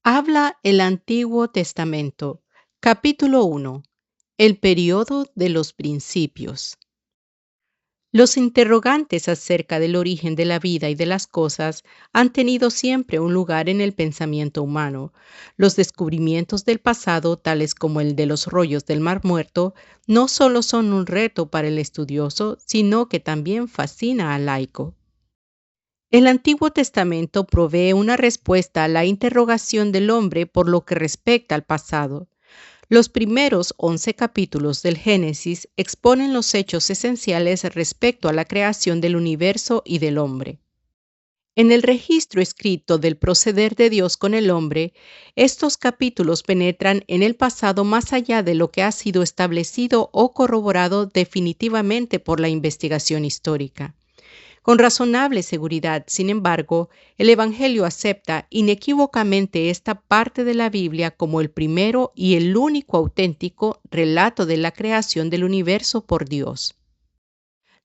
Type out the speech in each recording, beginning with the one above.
Habla el Antiguo Testamento. Capítulo 1. El periodo de los principios. Los interrogantes acerca del origen de la vida y de las cosas han tenido siempre un lugar en el pensamiento humano. Los descubrimientos del pasado, tales como el de los rollos del Mar Muerto, no solo son un reto para el estudioso, sino que también fascina al laico. El Antiguo Testamento provee una respuesta a la interrogación del hombre por lo que respecta al pasado. Los primeros 11 capítulos del Génesis exponen los hechos esenciales respecto a la creación del universo y del hombre. En el registro escrito del proceder de Dios con el hombre, estos capítulos penetran en el pasado más allá de lo que ha sido establecido o corroborado definitivamente por la investigación histórica. Con razonable seguridad, sin embargo, el Evangelio acepta inequívocamente esta parte de la Biblia como el primero y el único auténtico relato de la creación del universo por Dios.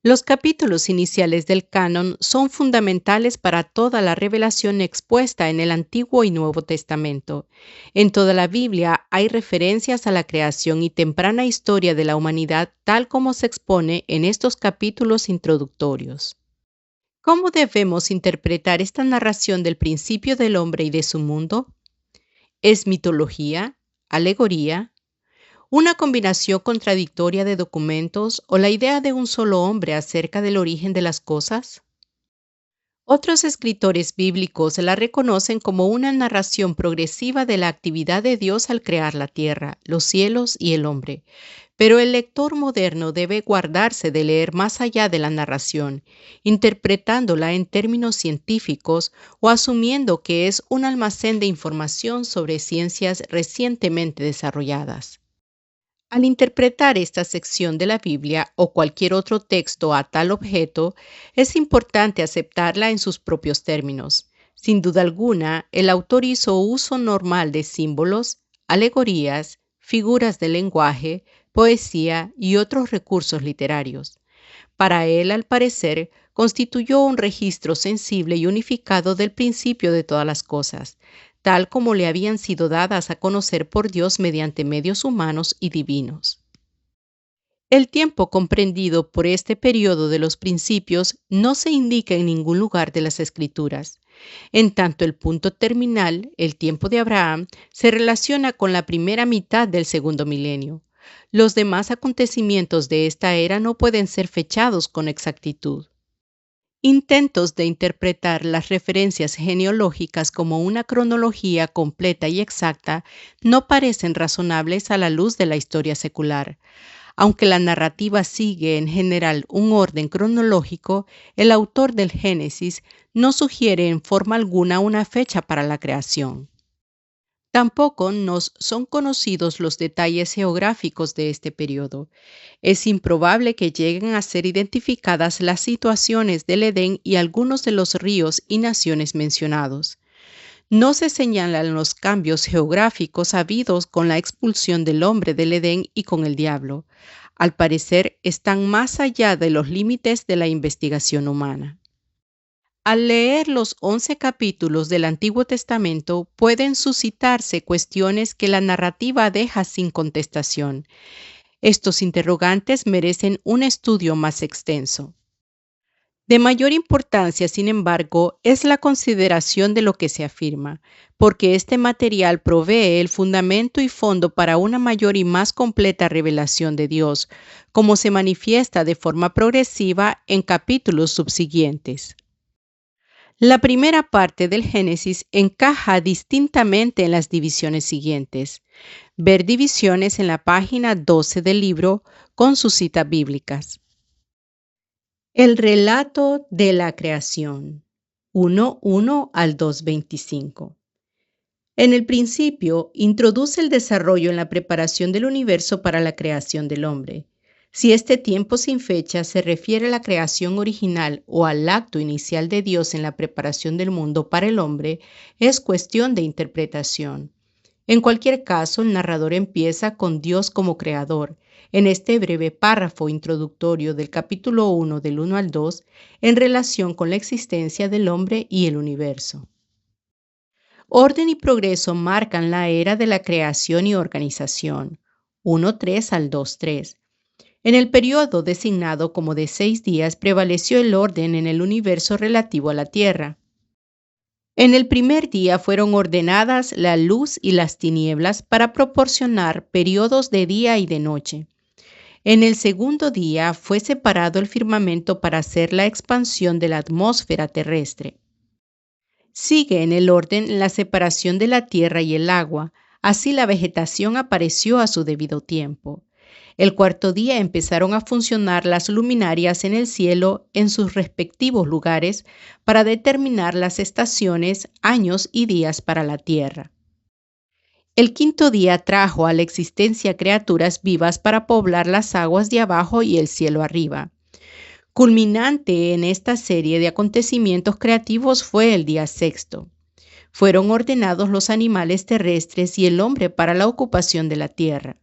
Los capítulos iniciales del canon son fundamentales para toda la revelación expuesta en el Antiguo y Nuevo Testamento. En toda la Biblia hay referencias a la creación y temprana historia de la humanidad tal como se expone en estos capítulos introductorios. ¿Cómo debemos interpretar esta narración del principio del hombre y de su mundo? ¿Es mitología, alegoría, una combinación contradictoria de documentos o la idea de un solo hombre acerca del origen de las cosas? Otros escritores bíblicos la reconocen como una narración progresiva de la actividad de Dios al crear la tierra, los cielos y el hombre. Pero el lector moderno debe guardarse de leer más allá de la narración, interpretándola en términos científicos o asumiendo que es un almacén de información sobre ciencias recientemente desarrolladas. Al interpretar esta sección de la Biblia o cualquier otro texto a tal objeto, es importante aceptarla en sus propios términos. Sin duda alguna, el autor hizo uso normal de símbolos, alegorías, figuras de lenguaje, poesía y otros recursos literarios. Para él, al parecer, constituyó un registro sensible y unificado del principio de todas las cosas, tal como le habían sido dadas a conocer por Dios mediante medios humanos y divinos. El tiempo comprendido por este periodo de los principios no se indica en ningún lugar de las Escrituras. En tanto, el punto terminal, el tiempo de Abraham, se relaciona con la primera mitad del segundo milenio. Los demás acontecimientos de esta era no pueden ser fechados con exactitud. Intentos de interpretar las referencias genealógicas como una cronología completa y exacta no parecen razonables a la luz de la historia secular. Aunque la narrativa sigue en general un orden cronológico, el autor del Génesis no sugiere en forma alguna una fecha para la creación. Tampoco nos son conocidos los detalles geográficos de este periodo. Es improbable que lleguen a ser identificadas las situaciones del Edén y algunos de los ríos y naciones mencionados. No se señalan los cambios geográficos habidos con la expulsión del hombre del Edén y con el diablo. Al parecer, están más allá de los límites de la investigación humana. Al leer los 11 capítulos del Antiguo Testamento pueden suscitarse cuestiones que la narrativa deja sin contestación. Estos interrogantes merecen un estudio más extenso. De mayor importancia, sin embargo, es la consideración de lo que se afirma, porque este material provee el fundamento y fondo para una mayor y más completa revelación de Dios, como se manifiesta de forma progresiva en capítulos subsiguientes. La primera parte del Génesis encaja distintamente en las divisiones siguientes. Ver divisiones en la página 12 del libro con sus citas bíblicas. El relato de la creación, 1:1 al 2:25. En el principio, introduce el desarrollo en la preparación del universo para la creación del hombre. Si este tiempo sin fecha se refiere a la creación original o al acto inicial de Dios en la preparación del mundo para el hombre, es cuestión de interpretación. En cualquier caso, el narrador empieza con Dios como creador, en este breve párrafo introductorio del capítulo 1 del 1 al 2, en relación con la existencia del hombre y el universo. Orden y progreso marcan la era de la creación y organización, 1:3 al 2:3. En el periodo designado como de 6 días prevaleció el orden en el universo relativo a la Tierra. En el primer día fueron ordenadas la luz y las tinieblas para proporcionar periodos de día y de noche. En el segundo día fue separado el firmamento para hacer la expansión de la atmósfera terrestre. Sigue en el orden la separación de la tierra y el agua, así la vegetación apareció a su debido tiempo. El cuarto día empezaron a funcionar las luminarias en el cielo en sus respectivos lugares para determinar las estaciones, años y días para la tierra. El quinto día trajo a la existencia criaturas vivas para poblar las aguas de abajo y el cielo arriba. Culminante en esta serie de acontecimientos creativos fue el día sexto. Fueron ordenados los animales terrestres y el hombre para la ocupación de la tierra.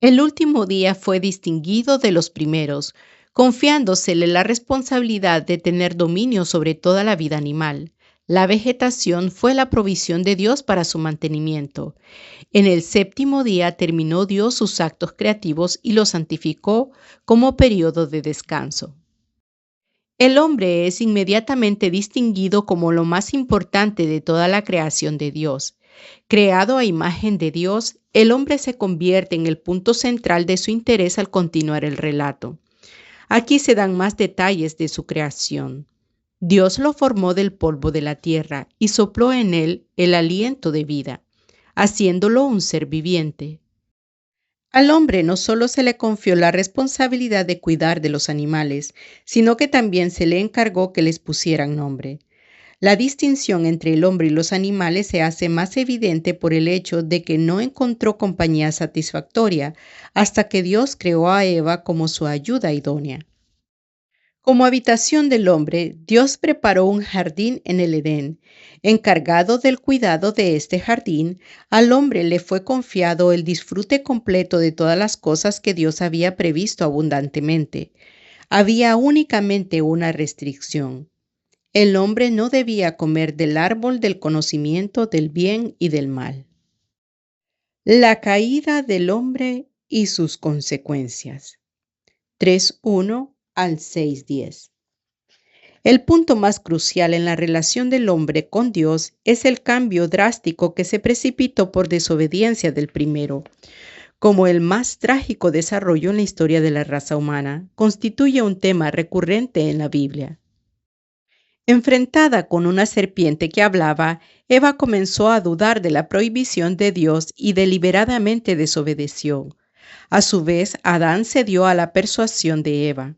El último día fue distinguido de los primeros, confiándosele la responsabilidad de tener dominio sobre toda la vida animal. La vegetación fue la provisión de Dios para su mantenimiento. En el séptimo día terminó Dios sus actos creativos y los santificó como periodo de descanso. El hombre es inmediatamente distinguido como lo más importante de toda la creación de Dios. Creado a imagen de Dios, el hombre se convierte en el punto central de su interés al continuar el relato. Aquí se dan más detalles de su creación. Dios lo formó del polvo de la tierra y sopló en él el aliento de vida, haciéndolo un ser viviente. Al hombre no solo se le confió la responsabilidad de cuidar de los animales, sino que también se le encargó que les pusieran nombre. La distinción entre el hombre y los animales se hace más evidente por el hecho de que no encontró compañía satisfactoria hasta que Dios creó a Eva como su ayuda idónea. Como habitación del hombre, Dios preparó un jardín en el Edén. Encargado del cuidado de este jardín, al hombre le fue confiado el disfrute completo de todas las cosas que Dios había previsto abundantemente. Había únicamente una restricción. El hombre no debía comer del árbol del conocimiento del bien y del mal. La caída del hombre y sus consecuencias. 3:1 al 6:10. El punto más crucial en la relación del hombre con Dios es el cambio drástico que se precipitó por desobediencia del primero. Como el más trágico desarrollo en la historia de la raza humana, constituye un tema recurrente en la Biblia. Enfrentada con una serpiente que hablaba, Eva comenzó a dudar de la prohibición de Dios y deliberadamente desobedeció. A su vez, Adán cedió a la persuasión de Eva.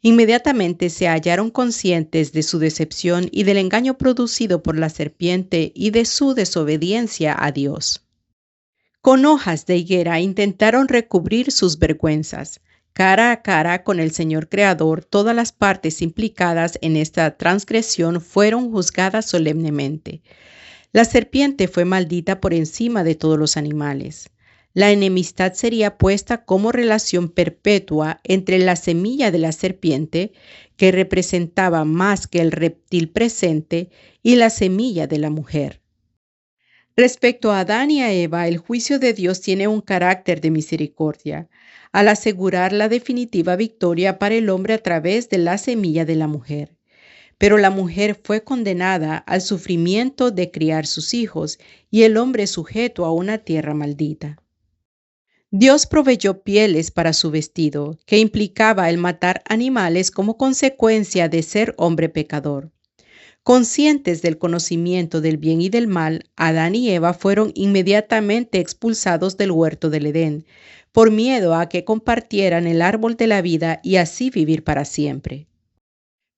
Inmediatamente se hallaron conscientes de su decepción y del engaño producido por la serpiente y de su desobediencia a Dios. Con hojas de higuera intentaron recubrir sus vergüenzas. Cara a cara con el Señor Creador, todas las partes implicadas en esta transgresión fueron juzgadas solemnemente. La serpiente fue maldita por encima de todos los animales. La enemistad sería puesta como relación perpetua entre la semilla de la serpiente, que representaba más que el reptil presente, y la semilla de la mujer. Respecto a Adán y a Eva, el juicio de Dios tiene un carácter de misericordia, al asegurar la definitiva victoria para el hombre a través de la semilla de la mujer. Pero la mujer fue condenada al sufrimiento de criar sus hijos y el hombre sujeto a una tierra maldita. Dios proveyó pieles para su vestido, que implicaba el matar animales como consecuencia de ser hombre pecador. Conscientes del conocimiento del bien y del mal, Adán y Eva fueron inmediatamente expulsados del huerto del Edén, por miedo a que compartieran el árbol de la vida y así vivir para siempre.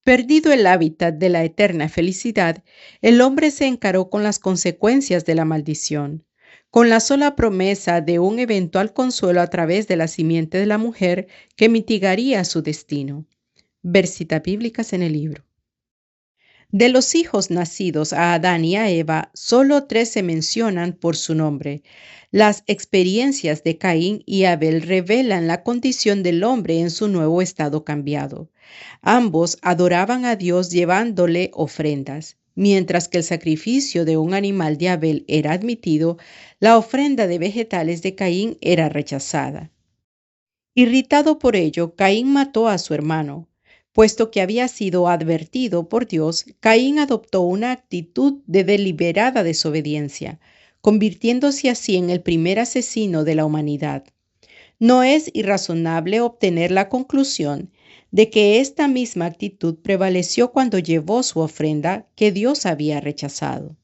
Perdido el hábitat de la eterna felicidad, el hombre se encaró con las consecuencias de la maldición. Con la sola promesa de un eventual consuelo a través de la simiente de la mujer que mitigaría su destino. Ver citas bíblicas en el libro. De los hijos nacidos a Adán y a Eva, solo 3 se mencionan por su nombre. Las experiencias de Caín y Abel revelan la condición del hombre en su nuevo estado cambiado. Ambos adoraban a Dios llevándole ofrendas. Mientras que el sacrificio de un animal de Abel era admitido, la ofrenda de vegetales de Caín era rechazada. Irritado por ello, Caín mató a su hermano. Puesto que había sido advertido por Dios, Caín adoptó una actitud de deliberada desobediencia, convirtiéndose así en el primer asesino de la humanidad. No es irrazonable obtener la conclusión de que esta misma actitud prevaleció cuando llevó su ofrenda que Dios había rechazado.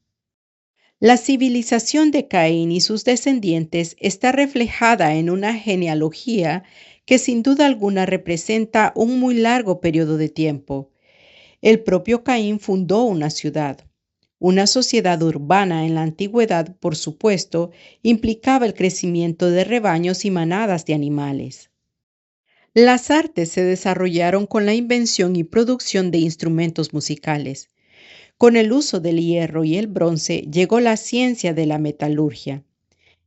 La civilización de Caín y sus descendientes está reflejada en una genealogía que sin duda alguna representa un muy largo periodo de tiempo. El propio Caín fundó una ciudad. Una sociedad urbana en la antigüedad, por supuesto, implicaba el crecimiento de rebaños y manadas de animales. Las artes se desarrollaron con la invención y producción de instrumentos musicales. Con el uso del hierro y el bronce llegó la ciencia de la metalurgia.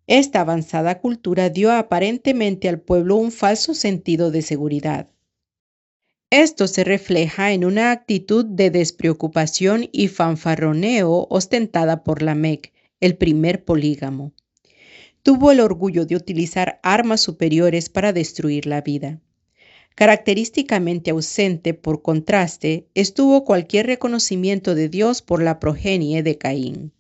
Esta avanzada cultura dio aparentemente al pueblo un falso sentido de seguridad. Esto se refleja en una actitud de despreocupación y fanfarroneo ostentada por Lamec, el primer polígamo. Tuvo el orgullo de utilizar armas superiores para destruir la vida. Característicamente ausente, por contraste, estuvo cualquier reconocimiento de Dios por la progenie de Caín.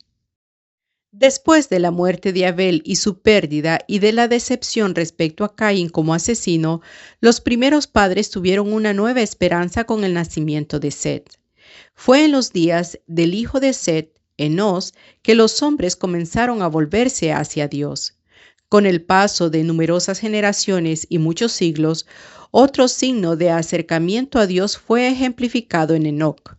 Después de la muerte de Abel y su pérdida y de la decepción respecto a Caín como asesino, los primeros padres tuvieron una nueva esperanza con el nacimiento de Set. Fue en los días del hijo de Set, Enós, que los hombres comenzaron a volverse hacia Dios. Con el paso de numerosas generaciones y muchos siglos, otro signo de acercamiento a Dios fue ejemplificado en Enoc.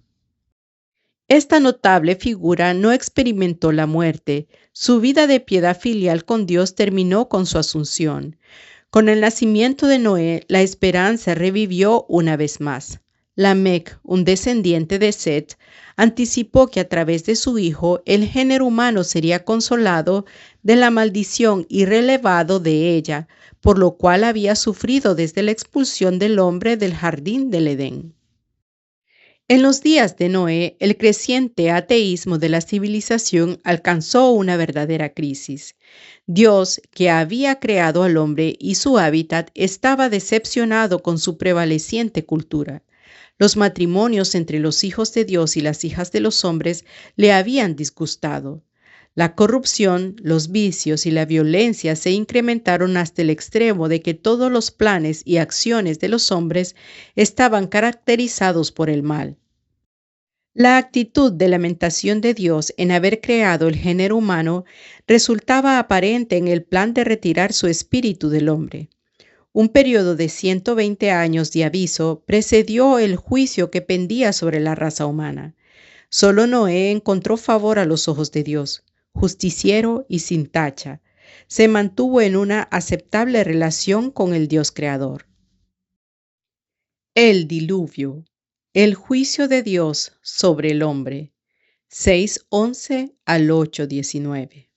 Esta notable figura no experimentó la muerte. Su vida de piedad filial con Dios terminó con su asunción. Con el nacimiento de Noé, la esperanza revivió una vez más. Lamec, un descendiente de Set, anticipó que a través de su hijo el género humano sería consolado de la maldición y relevado de ella, por lo cual había sufrido desde la expulsión del hombre del jardín del Edén. En los días de Noé, el creciente ateísmo de la civilización alcanzó una verdadera crisis. Dios, que había creado al hombre y su hábitat, estaba decepcionado con su prevaleciente cultura. Los matrimonios entre los hijos de Dios y las hijas de los hombres le habían disgustado. La corrupción, los vicios y la violencia se incrementaron hasta el extremo de que todos los planes y acciones de los hombres estaban caracterizados por el mal. La actitud de lamentación de Dios en haber creado el género humano resultaba aparente en el plan de retirar su espíritu del hombre. Un periodo de 120 años de aviso precedió el juicio que pendía sobre la raza humana. Solo Noé encontró favor a los ojos de Dios, justiciero y sin tacha. Se mantuvo en una aceptable relación con el Dios creador. El diluvio. El juicio de Dios sobre el hombre. 6:11 al 8:19.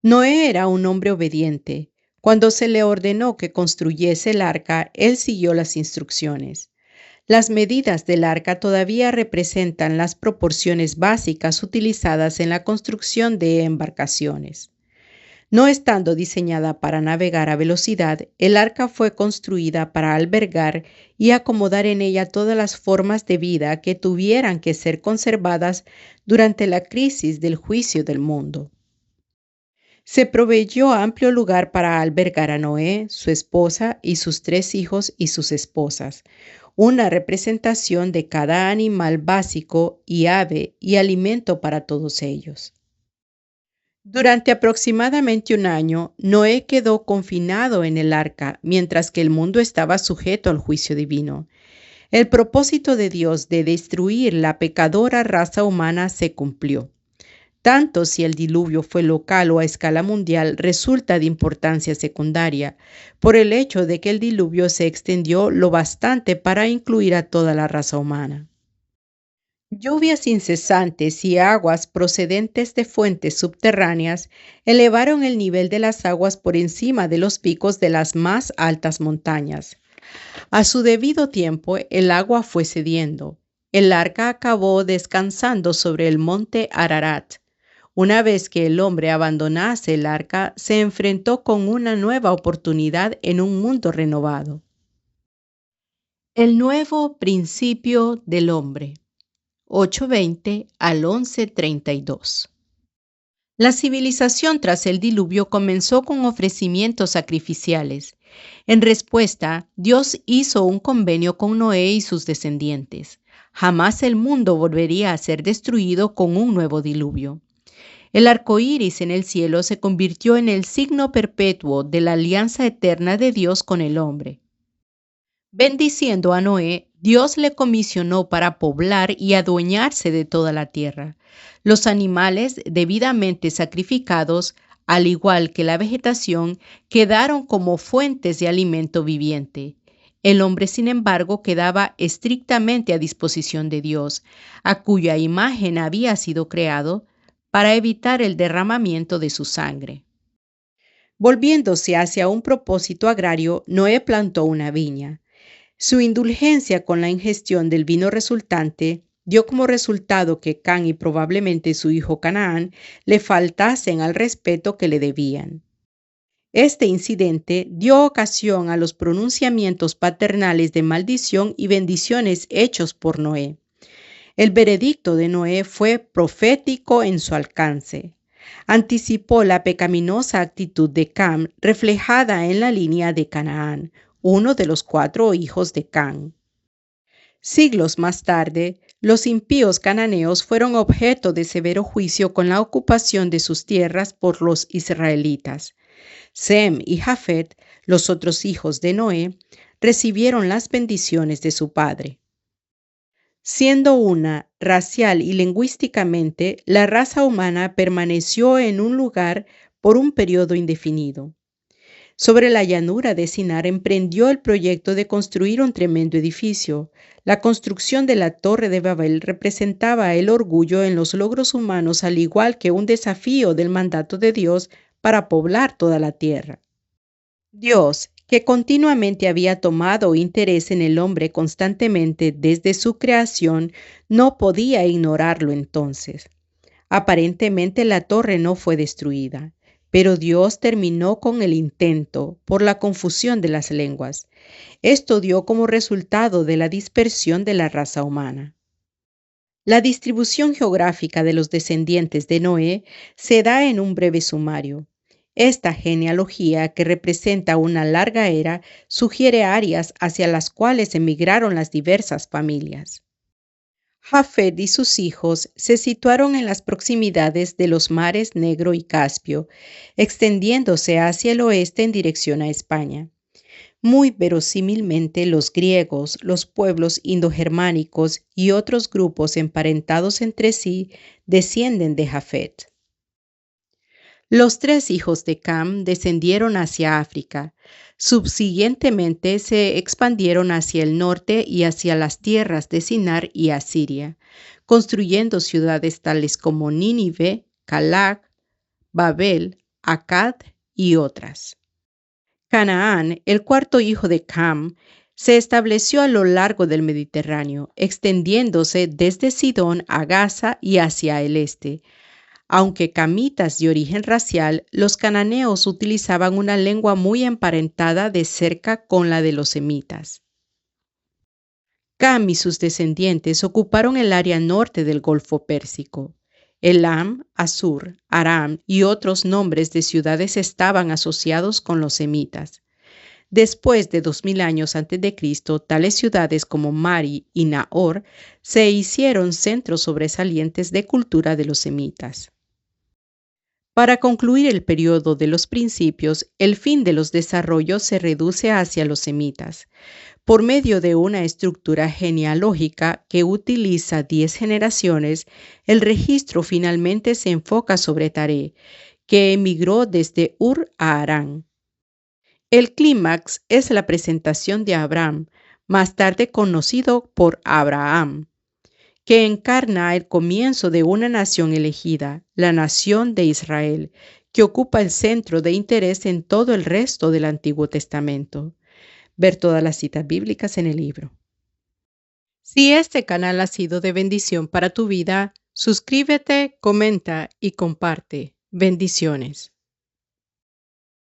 Noé era un hombre obediente. Cuando se le ordenó que construyese el arca, él siguió las instrucciones. Las medidas del arca todavía representan las proporciones básicas utilizadas en la construcción de embarcaciones. No estando diseñada para navegar a velocidad, el arca fue construida para albergar y acomodar en ella todas las formas de vida que tuvieran que ser conservadas durante la crisis del juicio del mundo. Se proveyó amplio lugar para albergar a Noé, su esposa y sus 3 hijos y sus esposas, una representación de cada animal básico y ave y alimento para todos ellos. Durante aproximadamente un año, Noé quedó confinado en el arca, mientras que el mundo estaba sujeto al juicio divino. El propósito de Dios de destruir la pecadora raza humana se cumplió. Tanto si el diluvio fue local o a escala mundial resulta de importancia secundaria, por el hecho de que el diluvio se extendió lo bastante para incluir a toda la raza humana. Lluvias incesantes y aguas procedentes de fuentes subterráneas elevaron el nivel de las aguas por encima de los picos de las más altas montañas. A su debido tiempo, el agua fue cediendo. El arca acabó descansando sobre el monte Ararat. Una vez que el hombre abandonase el arca, se enfrentó con una nueva oportunidad en un mundo renovado. El nuevo principio del hombre, 8:20 al 11:32. La civilización tras el diluvio comenzó con ofrecimientos sacrificiales. En respuesta, Dios hizo un convenio con Noé y sus descendientes. Jamás el mundo volvería a ser destruido con un nuevo diluvio. El arco iris en el cielo se convirtió en el signo perpetuo de la alianza eterna de Dios con el hombre. Bendiciendo a Noé, Dios le comisionó para poblar y adueñarse de toda la tierra. Los animales debidamente sacrificados, al igual que la vegetación, quedaron como fuentes de alimento viviente. El hombre, sin embargo, quedaba estrictamente a disposición de Dios, a cuya imagen había sido creado, para evitar el derramamiento de su sangre. Volviéndose hacia un propósito agrario, Noé plantó una viña. Su indulgencia con la ingestión del vino resultante dio como resultado que Cam y probablemente su hijo Canaán le faltasen al respeto que le debían. Este incidente dio ocasión a los pronunciamientos paternales de maldición y bendiciones hechos por Noé. El veredicto de Noé fue profético en su alcance. Anticipó la pecaminosa actitud de Cam reflejada en la línea de Canaán, uno de los 4 hijos de Cam. Siglos más tarde, los impíos cananeos fueron objeto de severo juicio con la ocupación de sus tierras por los israelitas. Sem y Jafet, los otros hijos de Noé, recibieron las bendiciones de su padre. Siendo una, racial y lingüísticamente, la raza humana permaneció en un lugar por un periodo indefinido. Sobre la llanura de Sinar emprendió el proyecto de construir un tremendo edificio. La construcción de la Torre de Babel representaba el orgullo en los logros humanos, al igual que un desafío del mandato de Dios para poblar toda la tierra. Dios, que continuamente había tomado interés en el hombre constantemente desde su creación, no podía ignorarlo entonces. Aparentemente la torre no fue destruida, pero Dios terminó con el intento por la confusión de las lenguas. Esto dio como resultado de la dispersión de la raza humana. La distribución geográfica de los descendientes de Noé se da en un breve sumario. Esta genealogía, que representa una larga era, sugiere áreas hacia las cuales emigraron las diversas familias. Jafet y sus hijos se situaron en las proximidades de los mares Negro y Caspio, extendiéndose hacia el oeste en dirección a España. Muy verosímilmente, los griegos, los pueblos indogermánicos y otros grupos emparentados entre sí descienden de Jafet. Los 3 hijos de Cam descendieron hacia África. Subsiguientemente se expandieron hacia el norte y hacia las tierras de Sinar y Asiria, construyendo ciudades tales como Nínive, Calag, Babel, Accad y otras. Canaán, el 4 hijo de Cam, se estableció a lo largo del Mediterráneo, extendiéndose desde Sidón a Gaza y hacia el este. Aunque camitas de origen racial, los cananeos utilizaban una lengua muy emparentada de cerca con la de los semitas. Cam y sus descendientes ocuparon el área norte del Golfo Pérsico. Elam, Asur, Aram y otros nombres de ciudades estaban asociados con los semitas. Después de 2000 años antes de Cristo, tales ciudades como Mari y Nahor se hicieron centros sobresalientes de cultura de los semitas. Para concluir el periodo de los principios, el fin de los desarrollos se reduce hacia los semitas. Por medio de una estructura genealógica que utiliza 10 generaciones, el registro finalmente se enfoca sobre Taré, que emigró desde Ur a Harán. El clímax es la presentación de Abraham, más tarde conocido por Abraham, que encarna el comienzo de una nación elegida, la nación de Israel, que ocupa el centro de interés en todo el resto del Antiguo Testamento. Ver todas las citas bíblicas en el libro. Si este canal ha sido de bendición para tu vida, suscríbete, comenta y comparte. Bendiciones.